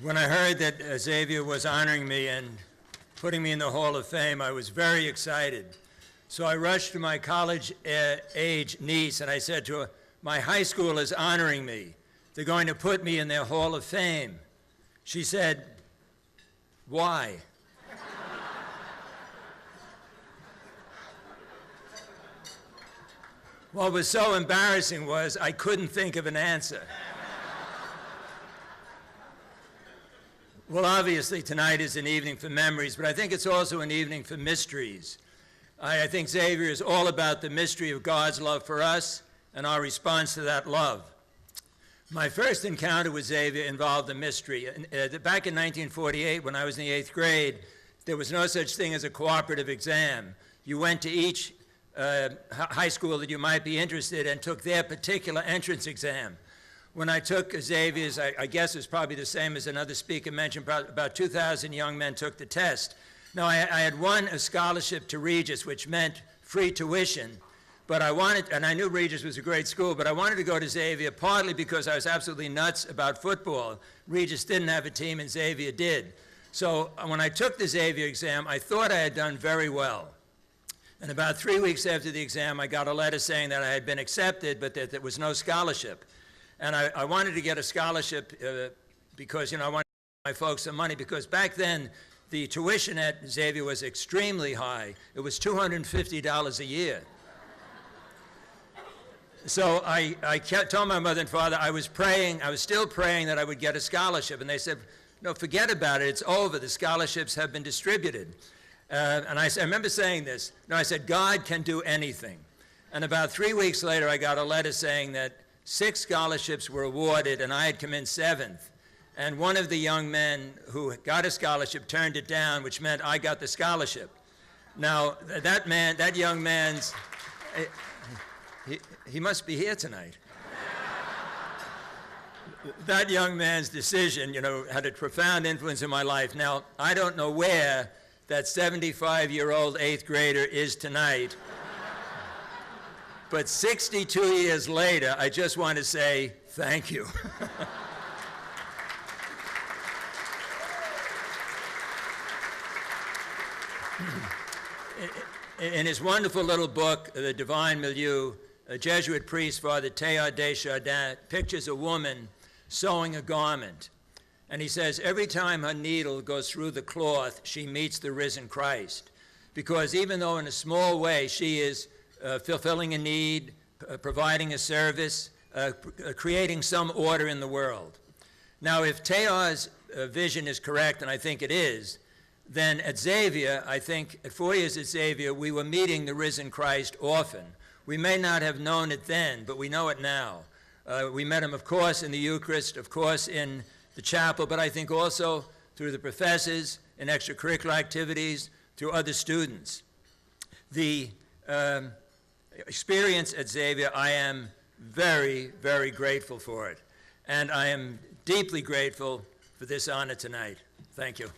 When I heard that Xavier was honoring me and putting me in the Hall of Fame, I was very excited. So I rushed to my college-age niece and I said to her, "My high school is honoring me. They're going to put me in their Hall of Fame." She said, "Why?" What was so embarrassing was I couldn't think of an answer. Well, obviously, tonight is an evening for memories, but I think it's also an evening for mysteries. I think Xavier is all about the mystery of God's love for us and our response to that love. My first encounter with Xavier involved a mystery. Back in 1948, when I was in the 8th grade, there was no such thing as a cooperative exam. You went to each high school that you might be interested in and took their particular entrance exam. When I took Xavier's, I guess it's probably the same as another speaker mentioned, about 2,000 young men took the test. Now, I had won a scholarship to Regis, which meant free tuition, but I wanted, and I knew Regis was a great school, but I wanted to go to Xavier partly because I was absolutely nuts about football. Regis didn't have a team and Xavier did. So when I took the Xavier exam, I thought I had done very well. And about 3 weeks after the exam, I got a letter saying that I had been accepted, but that there was no scholarship. And I wanted to get a scholarship because, I wanted to give my folks some money, because back then, the tuition at Xavier was extremely high. It was $250 a year. So I told my mother and father I was still praying that I would get a scholarship. And they said, "No, forget about it. It's over. The scholarships have been distributed." And I remember saying this. No, I said, "God can do anything." And about 3 weeks later, I got a letter saying that 6 scholarships were awarded, and I had come in 7th. And one of the young men who got a scholarship turned it down, which meant I got the scholarship. Now, that young man's, he must be here tonight. That young man's decision, had a profound influence in my life. Now, I don't know where that 75-year-old 8th grader is tonight. But 62 years later, I just want to say thank you. In his wonderful little book, The Divine Milieu, a Jesuit priest, Father Teilhard de Chardin, pictures a woman sewing a garment. And he says, every time her needle goes through the cloth, she meets the risen Christ. Because even though in a small way she is fulfilling a need, providing a service, creating some order in the world. Now, if Teilhard's vision is correct, and I think it is, then at Xavier, I think at 4 years at Xavier, we were meeting the risen Christ often. We may not have known it then, but we know it now. We met him, of course, in the Eucharist, of course, in the chapel, but I think also through the professors, in extracurricular activities, through other students. The experience at Xavier, I am very, very grateful for it. And I am deeply grateful for this honor tonight. Thank you.